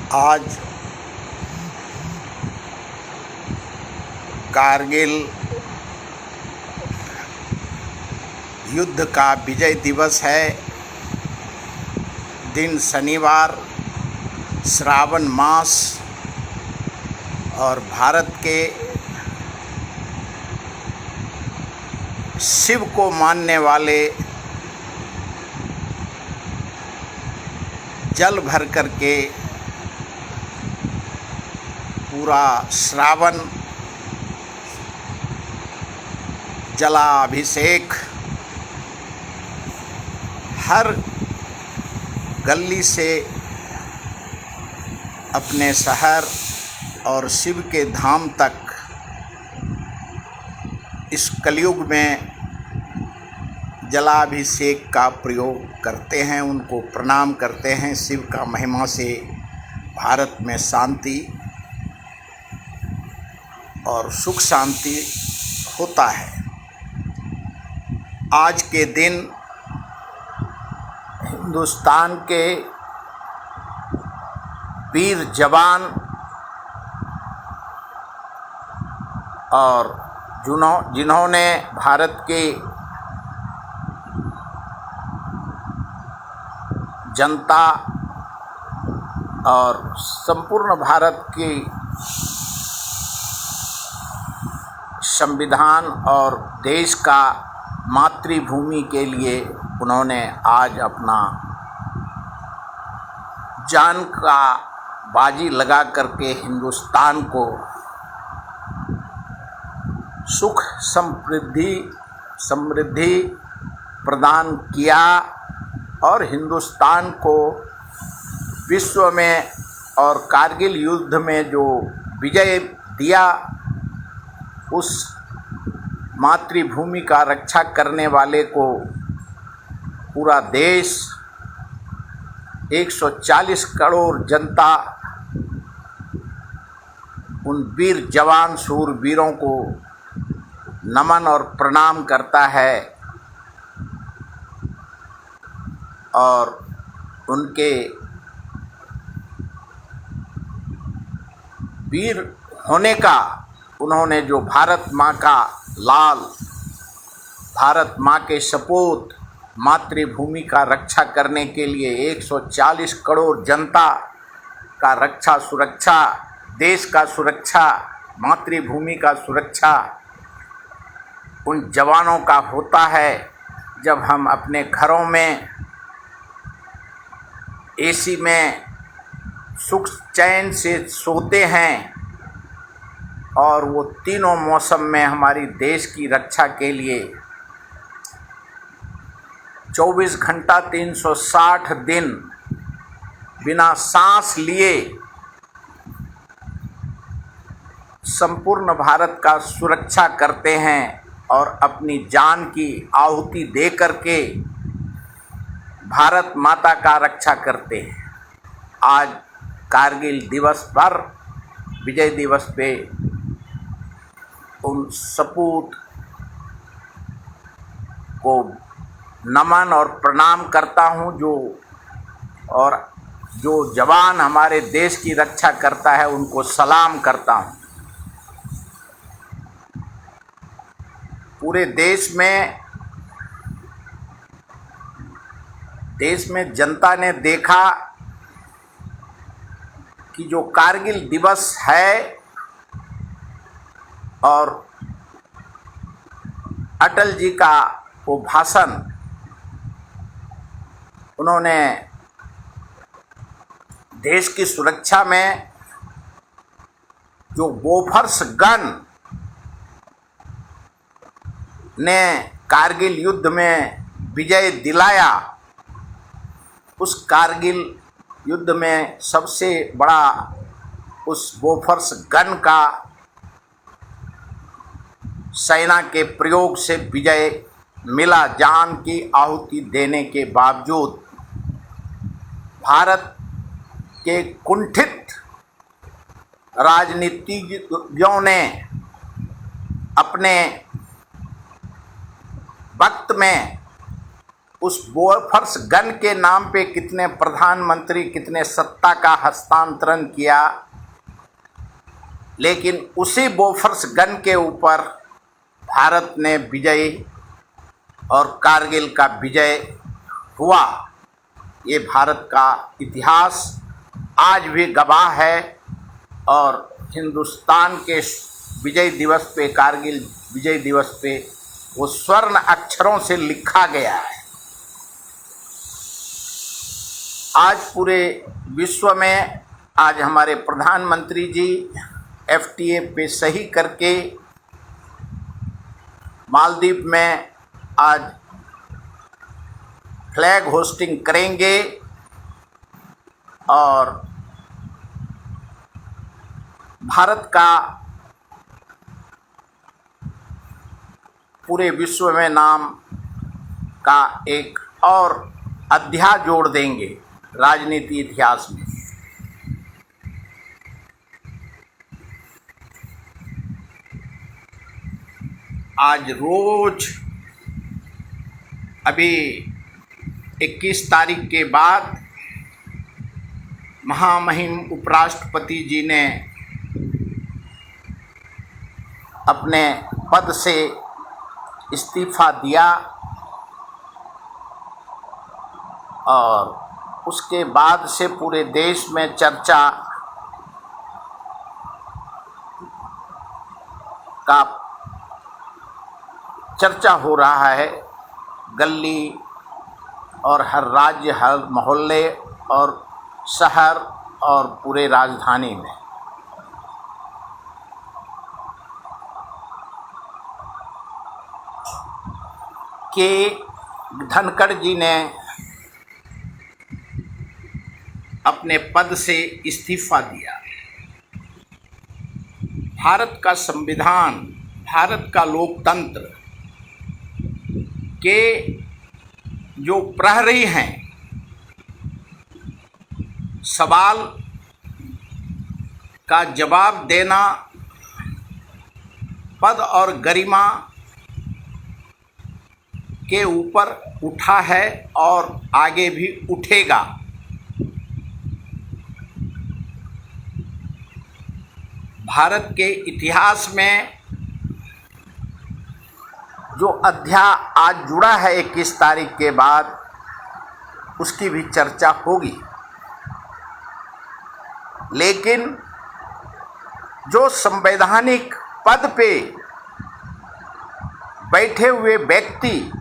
आज कारगिल युद्ध का विजय दिवस है। दिन शनिवार, श्रावण मास और भारत के शिव को मानने वाले जल भर करके पूरा श्रावण जलाभिषेक हर गली से अपने शहर और शिव के धाम तक इस कलयुग में जलाभिषेक का प्रयोग करते हैं, उनको प्रणाम करते हैं। शिव का महिमा से भारत में शांति और सुख शांति होता है। आज के दिन हिंदुस्तान के वीर जवान और जिन्होंने भारत के जनता और संपूर्ण भारत की संविधान और देश का मातृभूमि के लिए उन्होंने आज अपना जान का बाजी लगा करके हिंदुस्तान को सुख समृद्धि प्रदान किया और हिंदुस्तान को विश्व में और कारगिल युद्ध में जो विजय दिया, उस मातृभूमि का रक्षा करने वाले को पूरा देश 140 करोड़ जनता उन वीर जवान शूरवीरों को नमन और प्रणाम करता है और उनके वीर होने का, उन्होंने जो भारत माँ का लाल, भारत माँ के सपूत, मातृभूमि का रक्षा करने के लिए 140 करोड़ जनता का रक्षा सुरक्षा, देश का सुरक्षा, मातृभूमि का सुरक्षा उन जवानों का होता है। जब हम अपने घरों में एसी में सुख चैन से सोते हैं और वो तीनों मौसम में हमारी देश की रक्षा के लिए 24 घंटा 360 दिन बिना सांस लिए संपूर्ण भारत का सुरक्षा करते हैं और अपनी जान की आहुति दे करके भारत माता का रक्षा करते हैं। आज कारगिल दिवस पर, विजय दिवस पे उन सपूत को नमन और प्रणाम करता हूँ, जो जवान हमारे देश की रक्षा करता है उनको सलाम करता हूँ। पूरे देश में जनता ने देखा कि जो कारगिल दिवस है और अटल जी का वो भाषण, उन्होंने देश की सुरक्षा में जो बोफर्स गन ने कारगिल युद्ध में विजय दिलाया, उस कारगिल युद्ध में सबसे बड़ा उस बोफर्स गन का सेना के प्रयोग से विजय मिला। जान की आहुति देने के बावजूद भारत के कुंठित राजनीतिज्ञों ने अपने वक्त में उस बोफोर्स गन के नाम पे कितने प्रधानमंत्री, कितने सत्ता का हस्तांतरण किया, लेकिन उसी बोफोर्स गन के ऊपर भारत ने विजय और कारगिल का विजय हुआ। ये भारत का इतिहास आज भी गवाह है और हिंदुस्तान के विजय दिवस पे, कारगिल विजय दिवस पे वो स्वर्ण अक्षरों से लिखा गया है। आज पूरे विश्व में आज हमारे प्रधानमंत्री जी FTA पे सही करके मालदीव में आज फ्लैग होस्टिंग करेंगे और भारत का पूरे विश्व में नाम का एक और अध्याय जोड़ देंगे राजनीति इतिहास में। आज रोज अभी 21 तारीख के बाद महामहिम उपराष्ट्रपति जी ने अपने पद से इस्तीफा दिया और उसके बाद से पूरे देश में चर्चा हो रहा है। गली और हर राज्य, हर मोहल्ले और शहर और पूरे राजधानी में कि धनखड़ जी ने अपने पद से इस्तीफा दिया। भारत का संविधान, भारत का लोकतंत्र के जो प्रहरी हैं, सवाल का जवाब देना पद और गरिमा के ऊपर उठा है और आगे भी उठेगा। भारत के इतिहास में जो अध्याय आज जुड़ा है 21 तारीख के बाद, उसकी भी चर्चा होगी। लेकिन जो संवैधानिक पद पे बैठे हुए व्यक्ति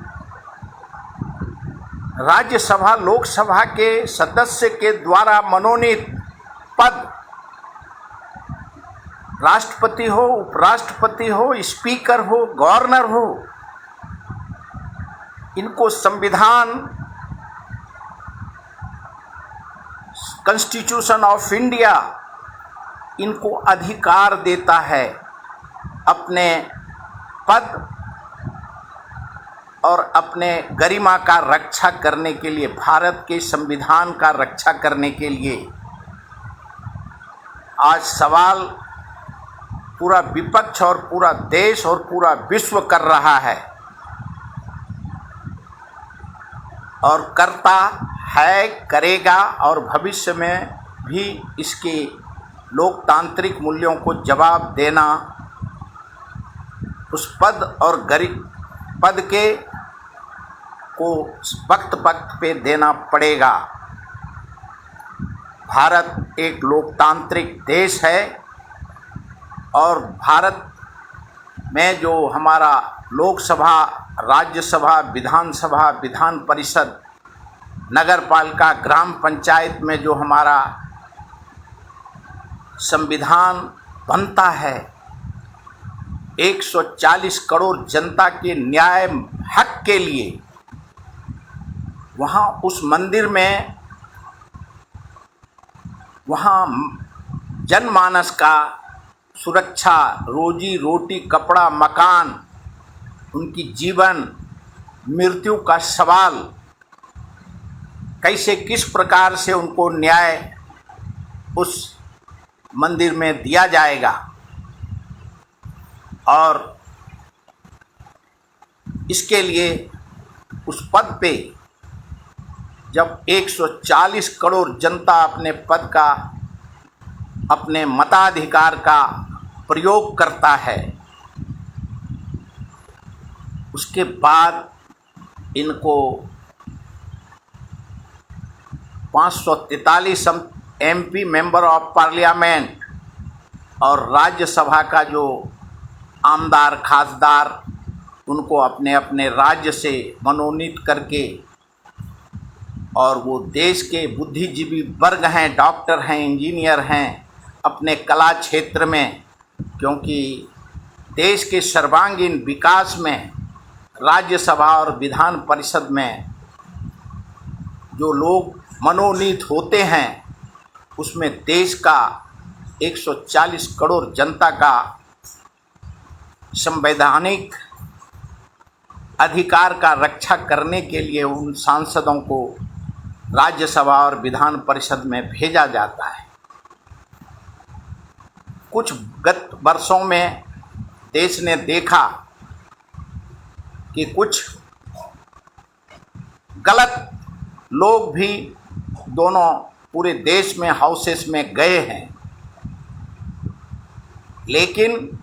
राज्यसभा, लोकसभा के सदस्य के द्वारा मनोनीत पद, राष्ट्रपति हो, उपराष्ट्रपति हो, स्पीकर हो, गवर्नर हो, इनको संविधान, कॉन्स्टिट्यूशन ऑफ इंडिया इनको अधिकार देता है अपने पद और अपने गरिमा का रक्षा करने के लिए, भारत के संविधान का रक्षा करने के लिए। आज सवाल पूरा विपक्ष और पूरा देश और पूरा विश्व कर रहा है और करता है, करेगा और भविष्य में भी इसके लोकतांत्रिक मूल्यों को जवाब देना उस पद और पद के को वक्त वक्त पे देना पड़ेगा। भारत एक लोकतांत्रिक देश है और भारत में जो हमारा लोकसभा, राज्यसभा, विधानसभा, विधान परिषद, नगर पालिका, ग्राम पंचायत में जो हमारा संविधान बनता है, 140 करोड़ जनता के न्याय हक के लिए, वहाँ उस मंदिर में वहाँ जनमानस का सुरक्षा, रोजी रोटी, कपड़ा, मकान, उनकी जीवन मृत्यु का सवाल कैसे, किस प्रकार से उनको न्याय उस मंदिर में दिया जाएगा। और इसके लिए उस पद पे जब 140 करोड़ जनता अपने पद का, अपने मताधिकार का प्रयोग करता है, उसके बाद इनको 543 MP मेंबर ऑफ पार्लियामेंट और राज्यसभा का जो आमदार खासदार, उनको अपने अपने राज्य से मनोनीत करके, और वो देश के बुद्धिजीवी वर्ग हैं, डॉक्टर हैं, इंजीनियर हैं, अपने कला क्षेत्र में, क्योंकि देश के सर्वांगीण विकास में राज्यसभा और विधान परिषद में जो लोग मनोनीत होते हैं, उसमें देश का 140 करोड़ जनता का संवैधानिक अधिकार का रक्षा करने के लिए उन सांसदों को राज्यसभा और विधान परिषद में भेजा जाता है। कुछ गत वर्षों में देश ने देखा कि कुछ गलत लोग भी दोनों पूरे देश में हाउसेस में गए हैं, लेकिन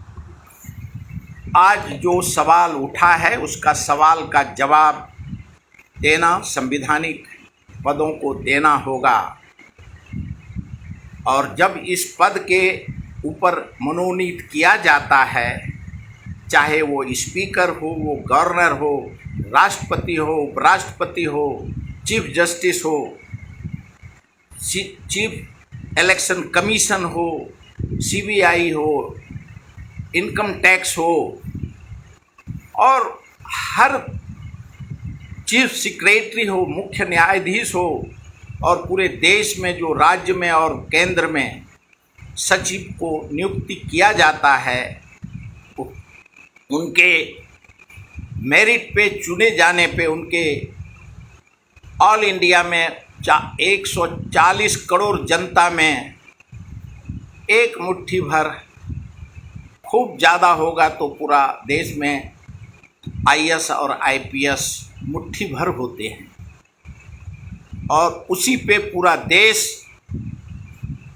आज जो सवाल उठा है उसका सवाल का जवाब देना, संवैधानिक पदों को देना होगा। और जब इस पद के ऊपर मनोनीत किया जाता है, चाहे वो स्पीकर हो, वो गवर्नर हो, राष्ट्रपति हो, उपराष्ट्रपति हो, चीफ जस्टिस हो, चीफ इलेक्शन कमीशन हो, CBI हो, इनकम टैक्स हो, और हर चीफ सेक्रेटरी हो, मुख्य न्यायाधीश हो, और पूरे देश में जो राज्य में और केंद्र में सचिव को नियुक्ति किया जाता है, उनके मेरिट पे चुने जाने पे उनके ऑल इंडिया में 140 करोड़ जनता में एक मुट्ठी भर, खूब ज़्यादा होगा तो पूरा देश में IAS और IPS मुट्ठी भर होते हैं, और उसी पे पूरा देश,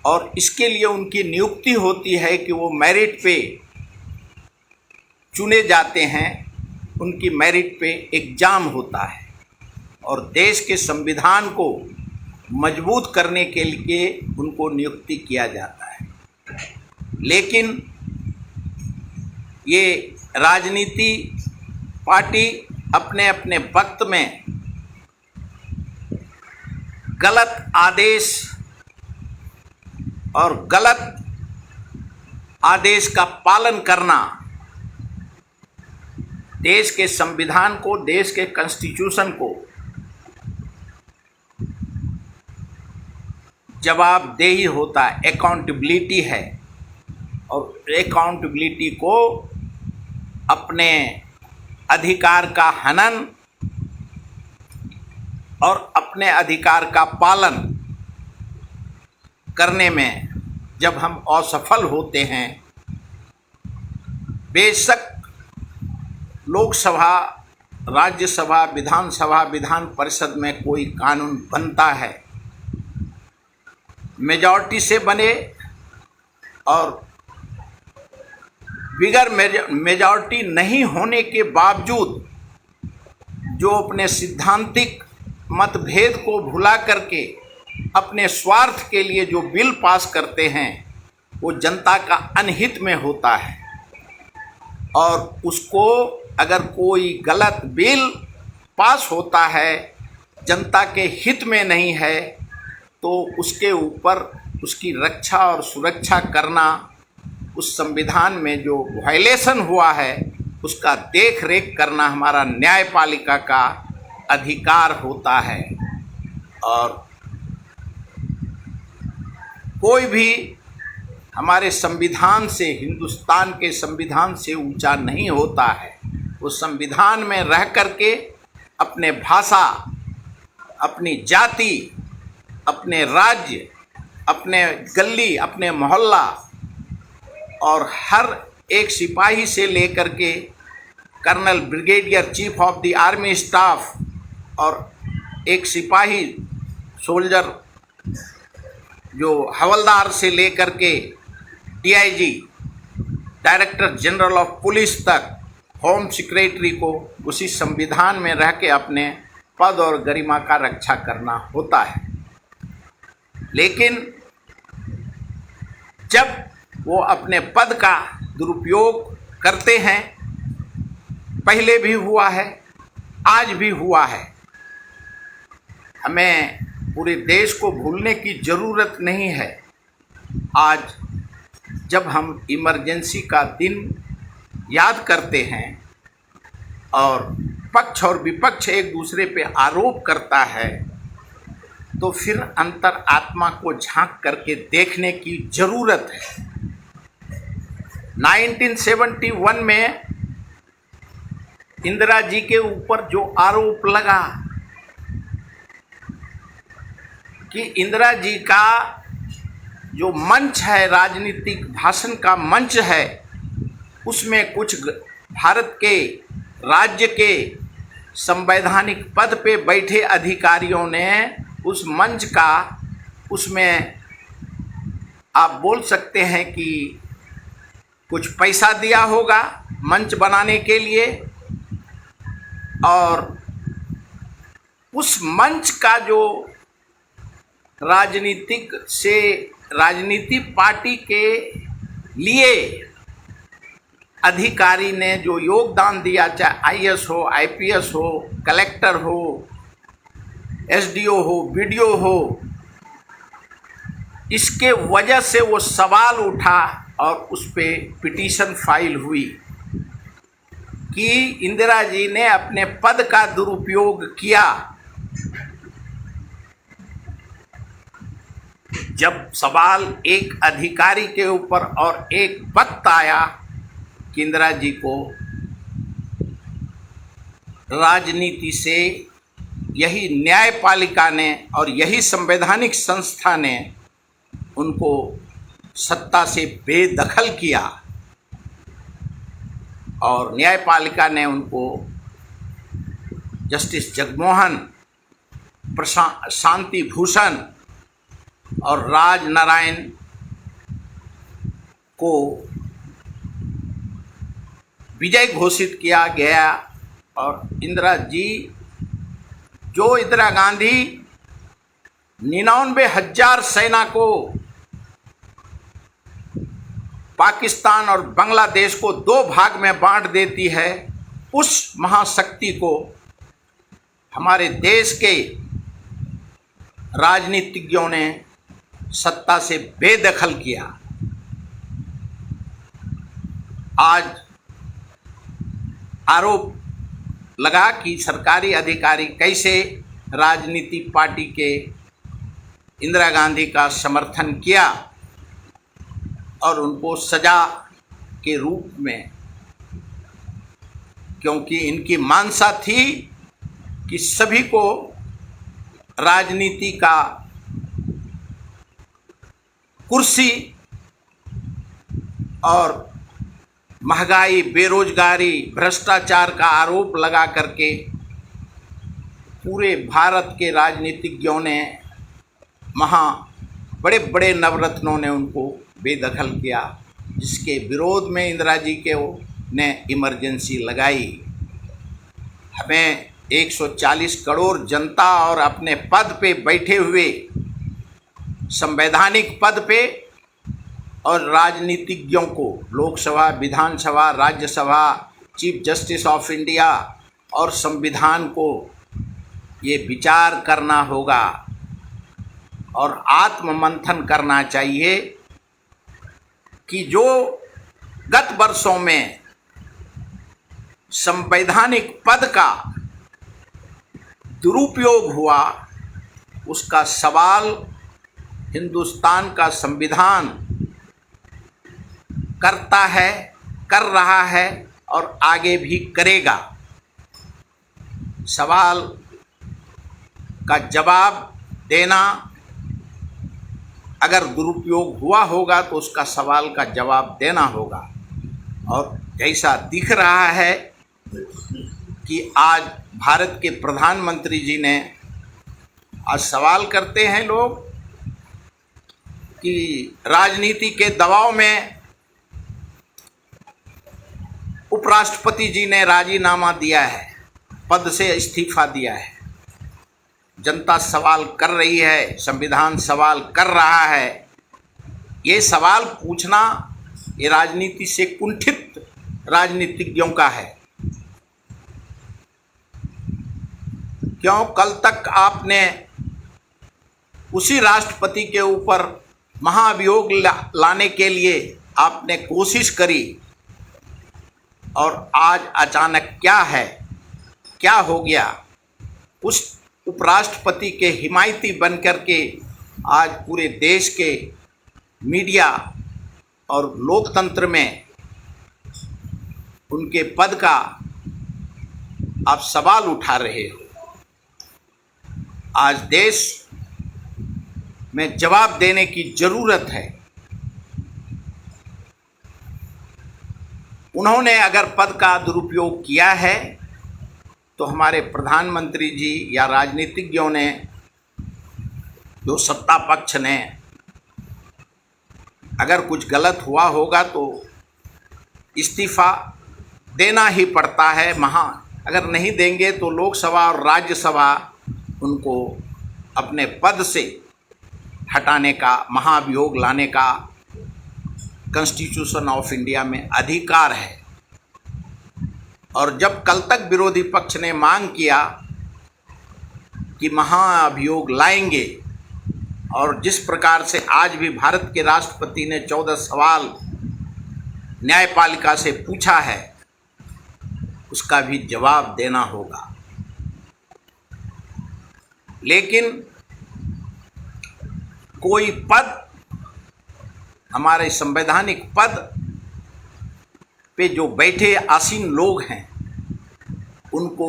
और इसके लिए उनकी नियुक्ति होती है कि वो मेरिट पे चुने जाते हैं, उनकी मेरिट पे एग्ज़ाम होता है, और देश के संविधान को मजबूत करने के लिए उनको नियुक्ति किया जाता है। लेकिन ये राजनीति पार्टी अपने अपने वक्त में गलत आदेश और गलत आदेश का पालन करना, देश के संविधान को, देश के कॉन्स्टिट्यूशन को जवाबदेही होता है, अकाउंटेबिलिटी है, और अकाउंटेबिलिटी को अपने अधिकार का हनन और अपने अधिकार का पालन करने में जब हम असफल होते हैं, बेशक लोकसभा, राज्यसभा, विधानसभा, विधान परिषद में कोई कानून बनता है, मेजॉरिटी से बने और बिगर मेजॉरिटी नहीं होने के बावजूद जो अपने सिद्धांतिक मतभेद को भुला करके अपने स्वार्थ के लिए जो बिल पास करते हैं, वो जनता का अनहित में होता है, और उसको अगर कोई गलत बिल पास होता है, जनता के हित में नहीं है, तो उसके ऊपर उसकी रक्षा और सुरक्षा करना, उस संविधान में जो वायलेशन हुआ है उसका देख रेख करना हमारा न्यायपालिका का अधिकार होता है। और कोई भी हमारे संविधान से, हिंदुस्तान के संविधान से ऊंचा नहीं होता है। वो संविधान में रह करके अपने भाषा, अपनी जाति, अपने राज्य, अपने गली, अपने मोहल्ला, और हर एक सिपाही से लेकर के colonel, brigadier, chief of the army staff और एक सिपाही सोल्जर जो हवलदार से लेकर के DIG director general of police तक होम सेक्रेटरी को उसी संविधान में रह के अपने पद और गरिमा का रक्षा करना होता है। लेकिन जब वो अपने पद का दुरुपयोग करते हैं, पहले भी हुआ है, आज भी हुआ है, हमें पूरे देश को भूलने की ज़रूरत नहीं है। आज जब हम इमरजेंसी का दिन याद करते हैं और पक्ष और विपक्ष एक दूसरे पे आरोप करता है, तो फिर अंतर आत्मा को झांक करके देखने की ज़रूरत है। 1971 में इंदिरा जी के ऊपर जो आरोप लगा कि इंदिरा जी का जो मंच है, राजनीतिक भाषण का मंच है, उसमें कुछ भारत के राज्य के संवैधानिक पद पे बैठे अधिकारियों ने उस मंच का, उसमें आप बोल सकते हैं कि कुछ पैसा दिया होगा मंच बनाने के लिए, और उस मंच का जो राजनीति पार्टी के लिए अधिकारी ने जो योगदान दिया, चाहे आईएएस हो, आईपीएस हो, कलेक्टर हो, एसडीओ हो, बीडीओ हो, इसके वजह से वो सवाल उठा और उस पे पिटीशन फाइल हुई कि इंदिरा जी ने अपने पद का दुरुपयोग किया। जब सवाल एक अधिकारी के ऊपर और एक वक्त आया कि इंदिरा जी को राजनीति से यही न्यायपालिका ने और यही संवैधानिक संस्था ने उनको सत्ता से बेदखल किया और न्यायपालिका ने उनको जस्टिस जगमोहन, शांति भूषण और राजनारायण को विजय घोषित किया गया। और इंदिरा जी, जो इंदिरा गांधी 99,000 सेना को पाकिस्तान और बांग्लादेश को 2 भाग में बांट देती है, उस महाशक्ति को हमारे देश के राजनीतिज्ञों ने सत्ता से बेदखल किया। आज आरोप लगा कि सरकारी अधिकारी कैसे राजनीति पार्टी के इंदिरा गांधी का समर्थन किया और उनको सजा के रूप में, क्योंकि इनकी मानसा थी कि सभी को राजनीति का कुर्सी और महंगाई, बेरोजगारी, भ्रष्टाचार का आरोप लगा करके पूरे भारत के राजनीतिज्ञों ने, बड़े बड़े नवरत्नों ने उनको बेदखल किया, जिसके विरोध में इंदिरा जी के ने इमरजेंसी लगाई। हमें 140 करोड़ जनता और अपने पद पे बैठे हुए, संवैधानिक पद पे, और राजनीतिज्ञों को Lok Sabha, Vidhan Sabha, Rajya Sabha, chief justice of India और संविधान को ये विचार करना होगा और आत्ममंथन करना चाहिए कि जो गत वर्षों में संवैधानिक पद का दुरुपयोग हुआ, उसका सवाल हिंदुस्तान का संविधान करता है, कर रहा है और आगे भी करेगा। सवाल का जवाब देना, अगर दुरुपयोग हुआ होगा तो उसका सवाल का जवाब देना होगा। और जैसा दिख रहा है कि आज भारत के प्रधानमंत्री जी ने आज सवाल करते हैं लोग कि राजनीति के दबाव में उपराष्ट्रपति जी ने राजीनामा दिया है, पद से इस्तीफा दिया है। जनता सवाल कर रही है, संविधान सवाल कर रहा है। ये सवाल पूछना ये राजनीति से कुंठित राजनीतिज्ञों का है। क्यों कल तक आपने उसी राष्ट्रपति के ऊपर महाभियोग लाने के लिए आपने कोशिश करी, और आज अचानक क्या है, क्या हो गया? उस उपराष्ट्रपति के हिमायती बनकर के आज पूरे देश के मीडिया और लोकतंत्र में उनके पद का आप सवाल उठा रहे हो। आज देश में जवाब देने की जरूरत है। उन्होंने अगर पद का दुरुपयोग किया है तो हमारे प्रधानमंत्री जी या राजनीतिज्ञों ने, जो सत्ता पक्ष ने, अगर कुछ गलत हुआ होगा तो इस्तीफा देना ही पड़ता है। अगर नहीं देंगे तो लोकसभा और राज्यसभा उनको अपने पद से हटाने का, महाभियोग लाने का कॉन्स्टिट्यूशन ऑफ इंडिया में अधिकार है। और जब कल तक विरोधी पक्ष ने मांग किया कि महाअभियोग लाएंगे, और जिस प्रकार से आज भी भारत के राष्ट्रपति ने 14 सवाल न्यायपालिका से पूछा है, उसका भी जवाब देना होगा। लेकिन कोई पद, हमारे संवैधानिक पद पे जो बैठे आसीन लोग हैं, उनको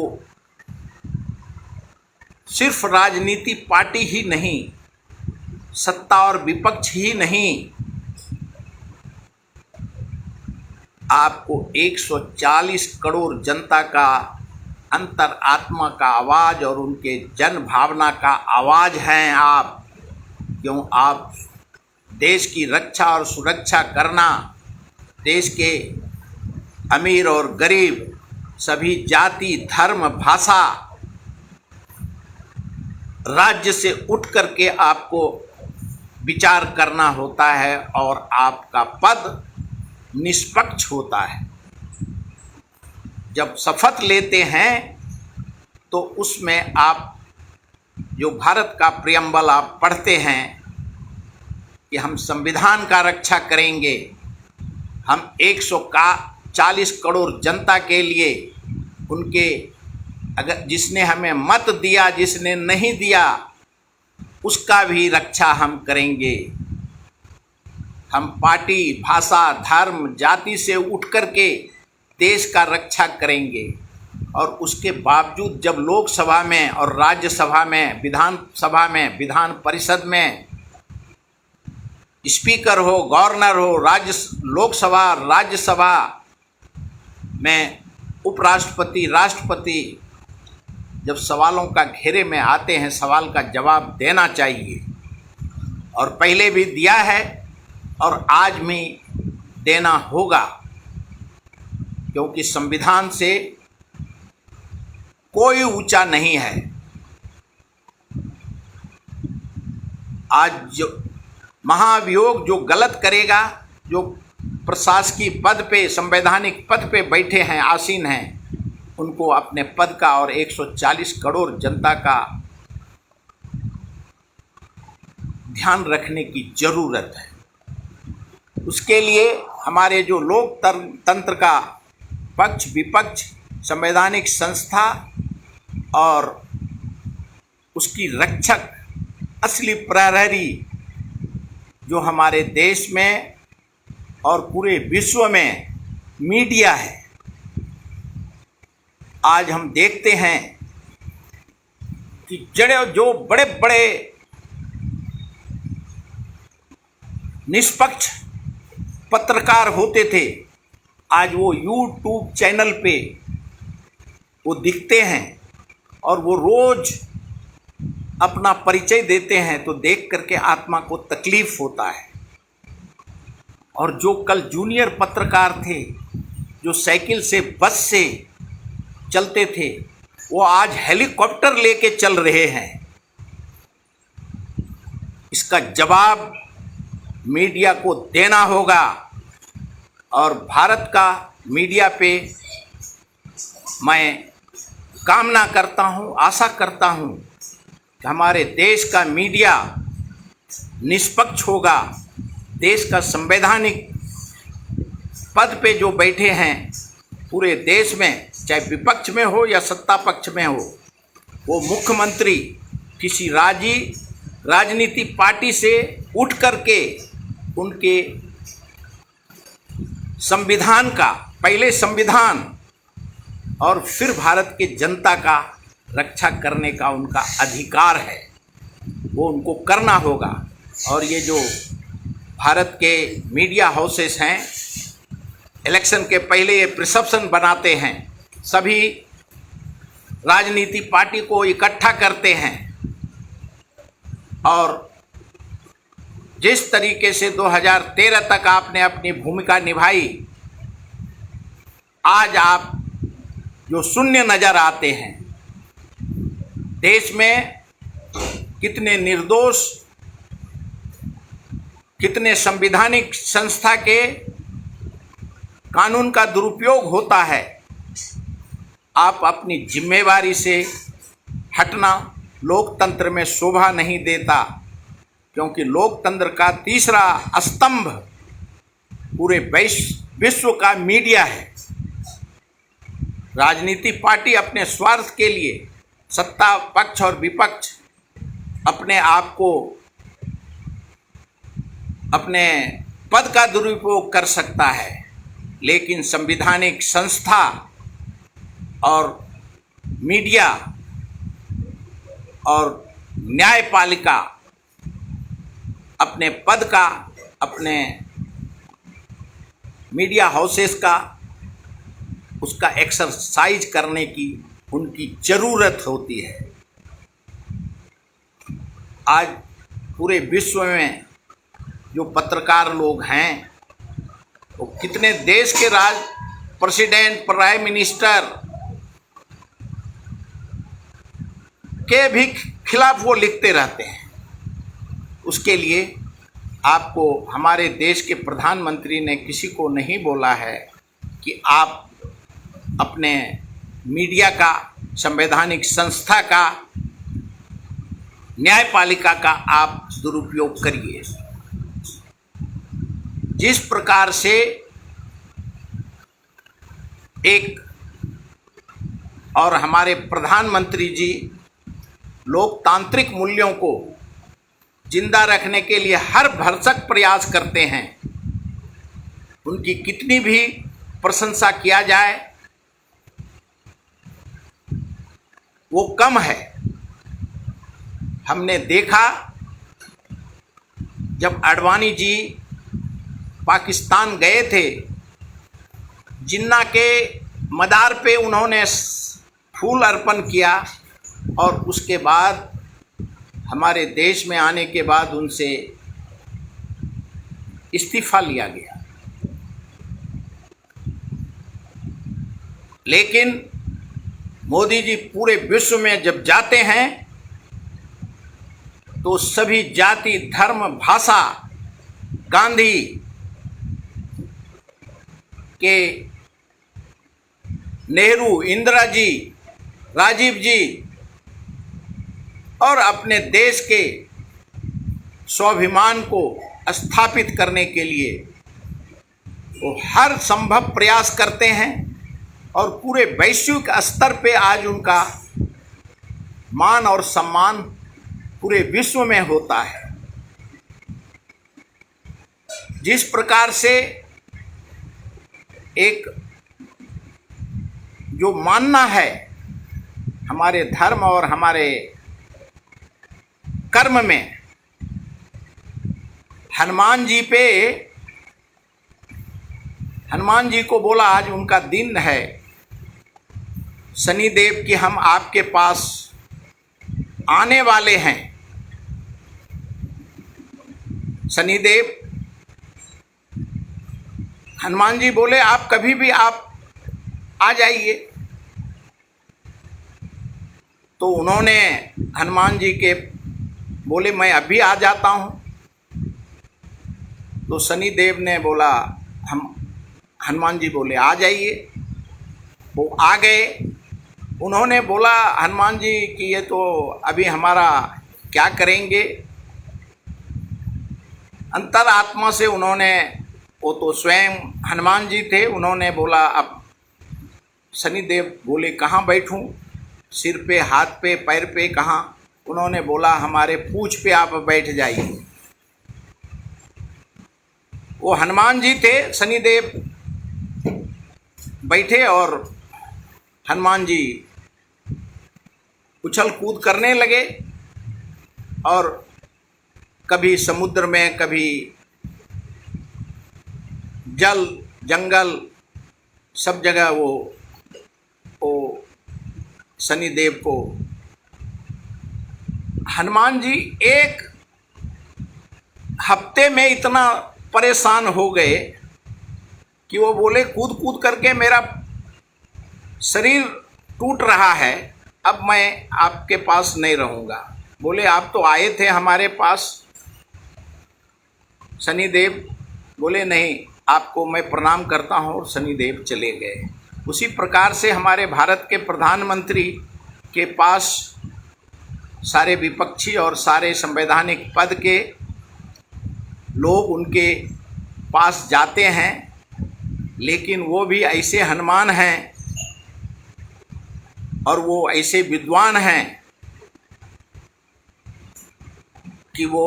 सिर्फ राजनीति पार्टी ही नहीं, सत्ता और विपक्ष ही नहीं, आपको 140 करोड़ जनता का अंतर आत्मा का आवाज़ और उनके जन भावना का आवाज़ हैं आप। क्यों आप देश की रक्षा और सुरक्षा करना, देश के अमीर और गरीब, सभी जाति, धर्म, भाषा, राज्य से उठ करके आपको विचार करना होता है, और आपका पद निष्पक्ष होता है। जब शपथ लेते हैं तो उसमें आप जो भारत का प्रियम्बल आप पढ़ते हैं कि हम संविधान का रक्षा करेंगे, हम 140 करोड़ जनता के लिए, उनके अगर जिसने हमें मत दिया, जिसने नहीं दिया, उसका भी रक्षा हम करेंगे। हम पार्टी, भाषा, धर्म, जाति से उठ कर के देश का रक्षा करेंगे। और उसके बावजूद जब लोकसभा में और राज्यसभा में, विधानसभा में, विधान परिषद में स्पीकर हो, गवर्नर हो, लोकसभा, राज्यसभा में उपराष्ट्रपति, राष्ट्रपति जब सवालों का घेरे में आते हैं, सवाल का जवाब देना चाहिए। और पहले भी दिया है और आज भी देना होगा, क्योंकि संविधान से कोई ऊंचा नहीं है। आज जो महाभियोग जो गलत करेगा, जो प्रशासकीय पद पे, संवैधानिक पद पे बैठे हैं, आसीन हैं, उनको अपने पद का और 140 करोड़ जनता का ध्यान रखने की जरूरत है। उसके लिए हमारे जो लोकतंत्र का पक्ष, विपक्ष, संवैधानिक संस्था और उसकी रक्षक, असली प्रहरी जो हमारे देश में और पूरे विश्व में मीडिया है। आज हम देखते हैं कि जो बड़े बड़े निष्पक्ष पत्रकार होते थे, आज वो यूट्यूब चैनल पे वो दिखते हैं और वो रोज अपना परिचय देते हैं तो देख करके आत्मा को तकलीफ होता है। और जो कल जूनियर पत्रकार थे, जो साइकिल से, बस से चलते थे, वो आज हेलीकॉप्टर लेके चल रहे हैं। इसका जवाब मीडिया को देना होगा। और भारत का मीडिया पे मैं कामना करता हूँ, आशा करता हूँ कि हमारे देश का मीडिया निष्पक्ष होगा। देश का संवैधानिक पद पे जो बैठे हैं पूरे देश में, चाहे विपक्ष में हो या सत्ता पक्ष में हो, वो मुख्यमंत्री किसी राजनीति पार्टी से उठ करके उनके संविधान का, पहले संविधान और फिर भारत के जनता का रक्षा करने का उनका अधिकार है, वो उनको करना होगा। और ये जो भारत के मीडिया हाउसेस हैं, इलेक्शन के पहले ये प्रिसेप्शन बनाते हैं, सभी राजनीति पार्टी को इकट्ठा करते हैं और जिस तरीके से 2013 तक आपने अपनी भूमिका निभाई, आज आप जो शून्य नजर आते हैं। देश में कितने निर्दोष, कितने संवैधानिक संस्था के कानून का दुरुपयोग होता है। आप अपनी जिम्मेवारी से हटना लोकतंत्र में शोभा नहीं देता, क्योंकि लोकतंत्र का तीसरा स्तंभ पूरे विश्व का मीडिया है। राजनीति पार्टी अपने स्वार्थ के लिए, सत्ता पक्ष और विपक्ष अपने आप को, अपने पद का दुरुपयोग कर सकता है, लेकिन संवैधानिक संस्था और मीडिया और न्यायपालिका अपने पद का, अपने मीडिया हाउसेस का, उसका एक्सरसाइज करने की उनकी ज़रूरत होती है। आज पूरे विश्व में जो पत्रकार लोग हैं, वो कितने देश के प्रेसिडेंट, प्राइम मिनिस्टर के भी खिलाफ वो लिखते रहते हैं। उसके लिए आपको, हमारे देश के प्रधानमंत्री ने किसी को नहीं बोला है कि आप अपने मीडिया का, संवैधानिक संस्था का, न्यायपालिका का आप दुरुपयोग करिए। जिस प्रकार से एक और हमारे प्रधानमंत्री जी लोकतांत्रिक मूल्यों को जिंदा रखने के लिए हर भरसक प्रयास करते हैं, उनकी कितनी भी प्रशंसा किया जाए वो कम है। हमने देखा जब आडवाणी जी पाकिस्तान गए थे, जिन्ना के मदार पे उन्होंने फूल अर्पण किया और उसके बाद हमारे देश में आने के बाद उनसे इस्तीफा लिया गया। लेकिन मोदी जी पूरे विश्व में जब जाते हैं तो सभी जाति, धर्म, भाषा, गांधी के, नेहरू, इंदिरा जी, राजीव जी और अपने देश के स्वाभिमान को स्थापित करने के लिए वो हर संभव प्रयास करते हैं और पूरे वैश्विक स्तर पे आज उनका मान और सम्मान पूरे विश्व में होता है। जिस प्रकार से एक जो मानना है हमारे धर्म और हमारे कर्म में, हनुमान जी को बोला आज उनका दिन है, शनिदेव की हम आपके पास आने वाले हैं। शनिदेव, हनुमान जी बोले आप कभी भी आप आ जाइए। तो उन्होंने हनुमान जी के बोले मैं अभी आ जाता हूँ। तो शनिदेव ने बोला, हम हनुमान जी बोले आ जाइए। वो आ गए। उन्होंने बोला हनुमान जी कि ये तो अभी हमारा क्या करेंगे। अंतरात्मा से उन्होंने, वो तो स्वयं हनुमान जी थे, उन्होंने बोला अब शनिदेव बोले कहाँ बैठूं, सिर पे, हाथ पे, पैर पे, कहाँ। उन्होंने बोला हमारे पूंछ पे आप बैठ जाइए। वो हनुमान जी थे, शनिदेव बैठे और हनुमान जी उछल कूद करने लगे और कभी समुद्र में, कभी जल जंगल, सब जगह वो शनिदेव को, हनुमान जी एक हफ्ते में इतना परेशान हो गए कि वो बोले कूद कूद करके मेरा शरीर टूट रहा है, अब मैं आपके पास नहीं रहूँगा। बोले आप तो आए थे हमारे पास। शनिदेव बोले नहीं, आपको मैं प्रणाम करता हूँ, और शनिदेव चले गए। उसी प्रकार से हमारे भारत के प्रधानमंत्री के पास सारे विपक्षी और सारे संवैधानिक पद के लोग उनके पास जाते हैं, लेकिन वो भी ऐसे हनुमान हैं और वो ऐसे विद्वान हैं कि वो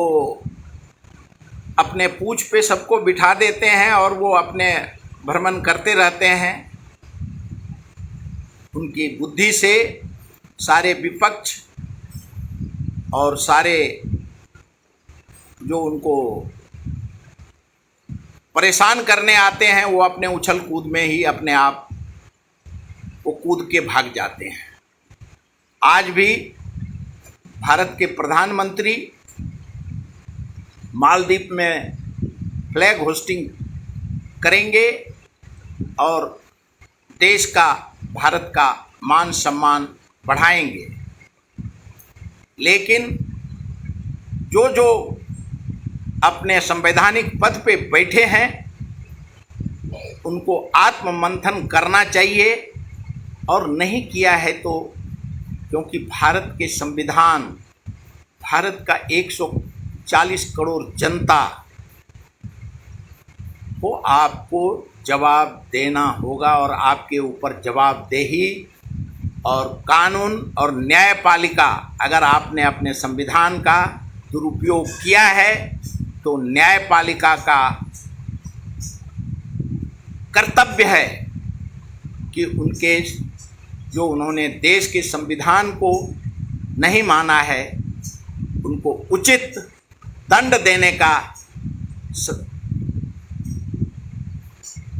अपने पूंछ पे सबको बिठा देते हैं और वो अपने भ्रमण करते रहते हैं। उनकी बुद्धि से सारे विपक्ष और सारे जो उनको परेशान करने आते हैं वो अपने उछल कूद में ही अपने आप वो कूद के भाग जाते हैं। आज भी भारत के प्रधानमंत्री मालदीव में फ्लैग होस्टिंग करेंगे और देश का, भारत का मान सम्मान बढ़ाएंगे। लेकिन जो जो अपने संवैधानिक पद पे बैठे हैं उनको आत्म मंथन करना चाहिए, और नहीं किया है तो, क्योंकि भारत के संविधान, भारत का 140 करोड़ जनता को आपको जवाब देना होगा, और आपके ऊपर जवाबदेही और कानून और न्यायपालिका, अगर आपने अपने संविधान का दुरुपयोग किया है तो न्यायपालिका का कर्तव्य है कि उनके, जो उन्होंने देश के संविधान को नहीं माना है, उनको उचित दंड देने का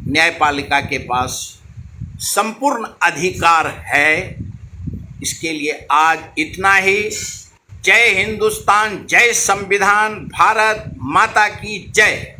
न्यायपालिका के पास संपूर्ण अधिकार है। इसके लिए आज इतना ही। जय हिंदुस्तान, जय संविधान, भारत माता की जय।